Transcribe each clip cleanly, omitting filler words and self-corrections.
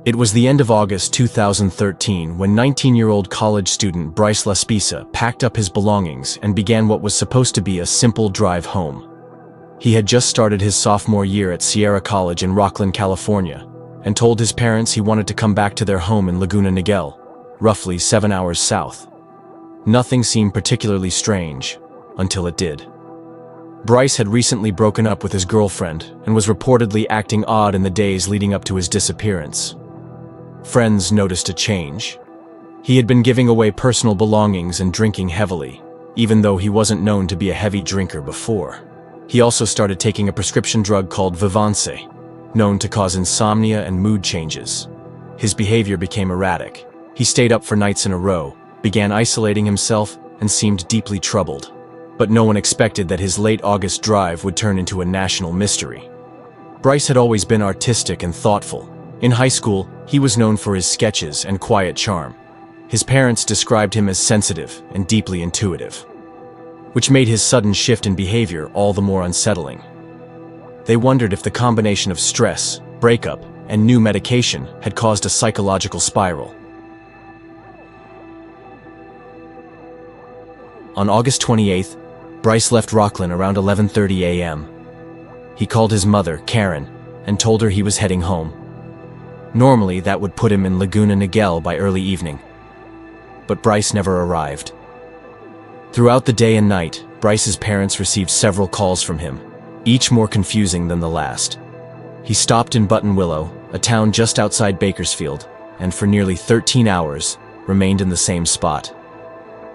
It was the end of August 2013 when 19-year-old college student Bryce Laspisa packed up his belongings and began what was supposed to be a simple drive home. He had just started his sophomore year at Sierra College in Rocklin, California, and told his parents he wanted to come back to their home in Laguna Niguel, roughly 7 hours south. Nothing seemed particularly strange, until it did. Bryce had recently broken up with his girlfriend and was reportedly acting odd in the days leading up to his disappearance. Friends noticed a change. He had been giving away personal belongings and drinking heavily, even though he wasn't known to be a heavy drinker before. He also started taking a prescription drug called Vivance, known to cause insomnia and mood changes. His behavior became erratic. He stayed up for nights in a row, began isolating himself, and seemed deeply troubled. But no one expected that his late August drive would turn into a national mystery. Bryce had always been artistic and thoughtful. In high school, he was known for his sketches and quiet charm. His parents described him as sensitive and deeply intuitive, which made his sudden shift in behavior all the more unsettling. They wondered if the combination of stress, breakup, and new medication had caused a psychological spiral. On August 28th, Bryce left Rocklin around 11:30 a.m. He called his mother, Karen, and told her he was heading home. Normally, that would put him in Laguna Niguel by early evening. But Bryce never arrived. Throughout the day and night, Bryce's parents received several calls from him, each more confusing than the last. He stopped in Buttonwillow, a town just outside Bakersfield, and for nearly 13 hours, remained in the same spot.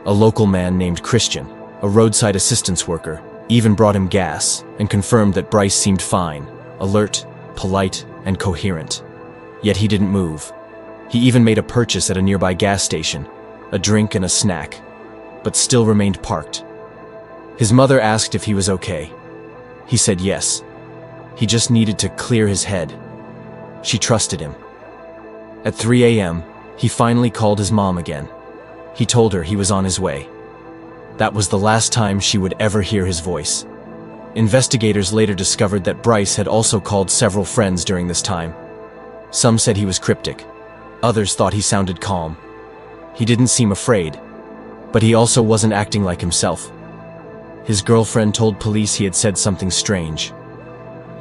A local man named Christian, a roadside assistance worker, even brought him gas and confirmed that Bryce seemed fine, alert, polite, and coherent. Yet he didn't move. He even made a purchase at a nearby gas station, a drink and a snack, but still remained parked. His mother asked if he was okay. He said yes. He just needed to clear his head. She trusted him. At 3 a.m., he finally called his mom again. He told her he was on his way. That was the last time she would ever hear his voice. Investigators later discovered that Bryce had also called several friends during this time. Some said he was cryptic. Others thought he sounded calm. He didn't seem afraid, but he also wasn't acting like himself. His girlfriend told police he had said something strange.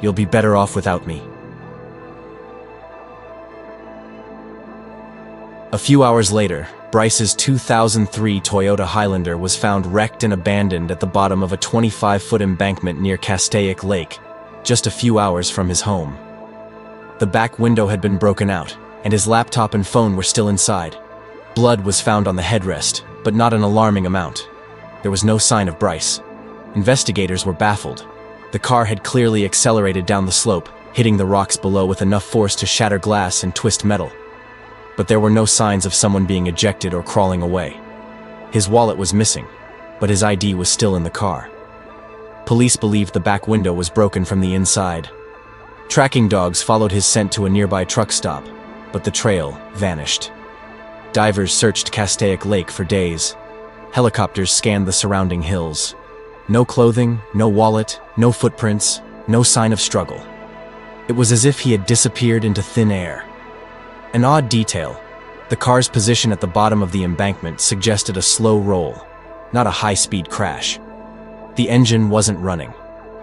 "You'll be better off without me." A few hours later, Bryce's 2003 Toyota Highlander was found wrecked and abandoned at the bottom of a 25-foot embankment near Castaic Lake, just a few hours from his home. The back window had been broken out, and his laptop and phone were still inside. Blood was found on the headrest, but not an alarming amount. There was no sign of Bryce. Investigators were baffled. The car had clearly accelerated down the slope, hitting the rocks below with enough force to shatter glass and twist metal. But there were no signs of someone being ejected or crawling away. His wallet was missing, but his ID was still in the car. Police believed the back window was broken from the inside. Tracking dogs followed his scent to a nearby truck stop, but the trail vanished. Divers searched Castaic Lake for days. Helicopters scanned the surrounding hills. No clothing, no wallet, no footprints, no sign of struggle. It was as if he had disappeared into thin air. An odd detail: the car's position at the bottom of the embankment suggested a slow roll, not a high-speed crash. The engine wasn't running.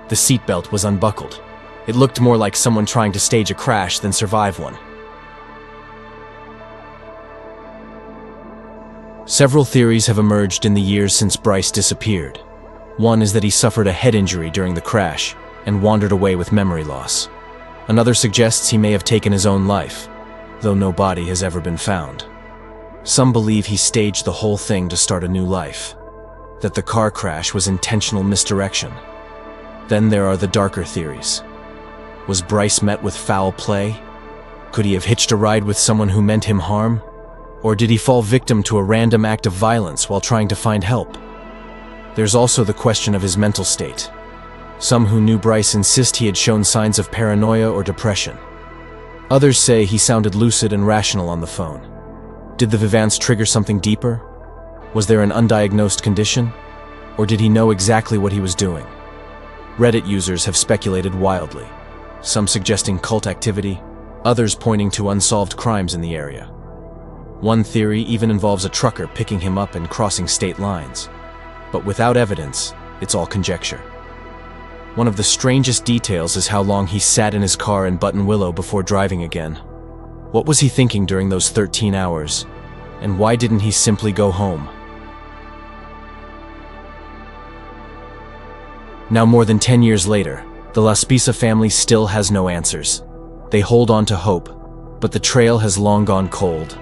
The seatbelt was unbuckled. It looked more like someone trying to stage a crash than survive one. Several theories have emerged in the years since Bryce disappeared. One is that he suffered a head injury during the crash and wandered away with memory loss. Another suggests he may have taken his own life, though no body has ever been found. Some believe he staged the whole thing to start a new life, that the car crash was intentional misdirection. Then there are the darker theories. Was Bryce met with foul play? Could he have hitched a ride with someone who meant him harm? Or did he fall victim to a random act of violence while trying to find help? There's also the question of his mental state. Some who knew Bryce insist he had shown signs of paranoia or depression. Others say he sounded lucid and rational on the phone. Did the Vivance trigger something deeper? Was there an undiagnosed condition? Or did he know exactly what he was doing? Reddit users have speculated wildly, some suggesting cult activity, others pointing to unsolved crimes in the area. One theory even involves a trucker picking him up and crossing state lines. But without evidence, it's all conjecture. One of the strangest details is how long he sat in his car in Buttonwillow before driving again. What was he thinking during those 13 hours? And why didn't he simply go home? Now, more than 10 years later, the Laspisa family still has no answers. They hold on to hope, but the trail has long gone cold.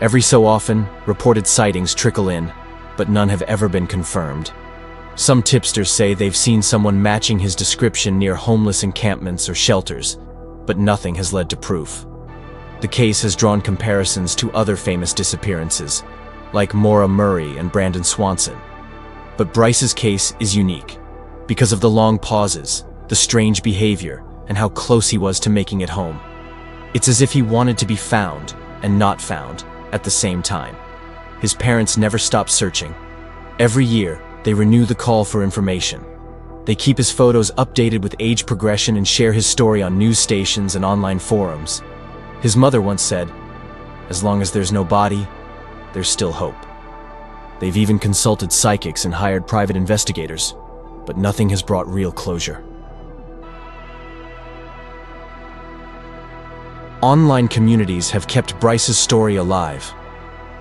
Every so often, reported sightings trickle in, but none have ever been confirmed. Some tipsters say they've seen someone matching his description near homeless encampments or shelters, but nothing has led to proof. The case has drawn comparisons to other famous disappearances, like Maura Murray and Brandon Swanson. But Bryce's case is unique, because of the long pauses, the strange behavior, and how close he was to making it home. It's as if he wanted to be found and not found at the same time. His parents never stop searching. Every year, they renew the call for information. They keep his photos updated with age progression and share his story on news stations and online forums. His mother once said, "As long as there's no body, there's still hope." They've even consulted psychics and hired private investigators, but nothing has brought real closure. Online communities have kept Bryce's story alive.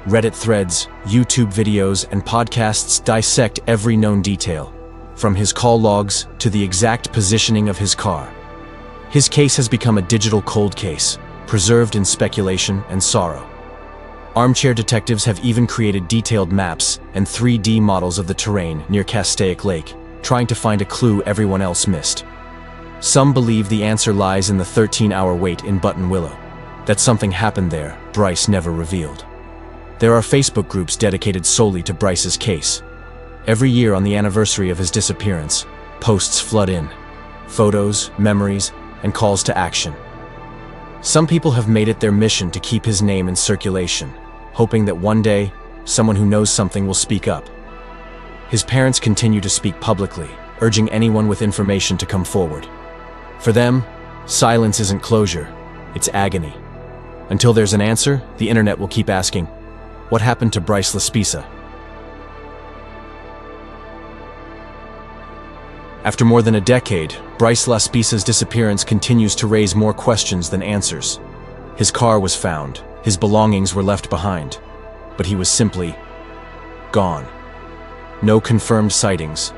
Reddit threads, YouTube videos, and podcasts dissect every known detail, from his call logs to the exact positioning of his car. His case has become a digital cold case, preserved in speculation and sorrow. Armchair detectives have even created detailed maps and 3D models of the terrain near Castaic Lake, trying to find a clue everyone else missed. Some believe the answer lies in the 13-hour wait in Buttonwillow. That something happened there, Bryce never revealed. There are Facebook groups dedicated solely to Bryce's case. Every year on the anniversary of his disappearance, posts flood in. Photos, memories, and calls to action. Some people have made it their mission to keep his name in circulation, hoping that one day, someone who knows something will speak up. His parents continue to speak publicly, urging anyone with information to come forward. For them, silence isn't closure, it's agony. Until there's an answer, the internet will keep asking, what happened to Bryce Laspisa? After more than a decade, Bryce Laspisa's disappearance continues to raise more questions than answers. His car was found, his belongings were left behind, but he was simply gone. No confirmed sightings,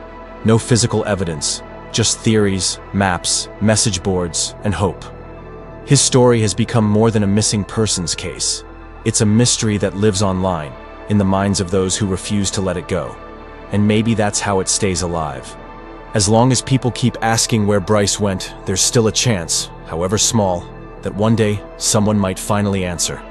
no physical evidence, just theories, maps, message boards, and hope. His story has become more than a missing persons case. It's a mystery that lives online, in the minds of those who refuse to let it go. And maybe that's how it stays alive. As long as people keep asking where Bryce went, there's still a chance, however small, that one day someone might finally answer.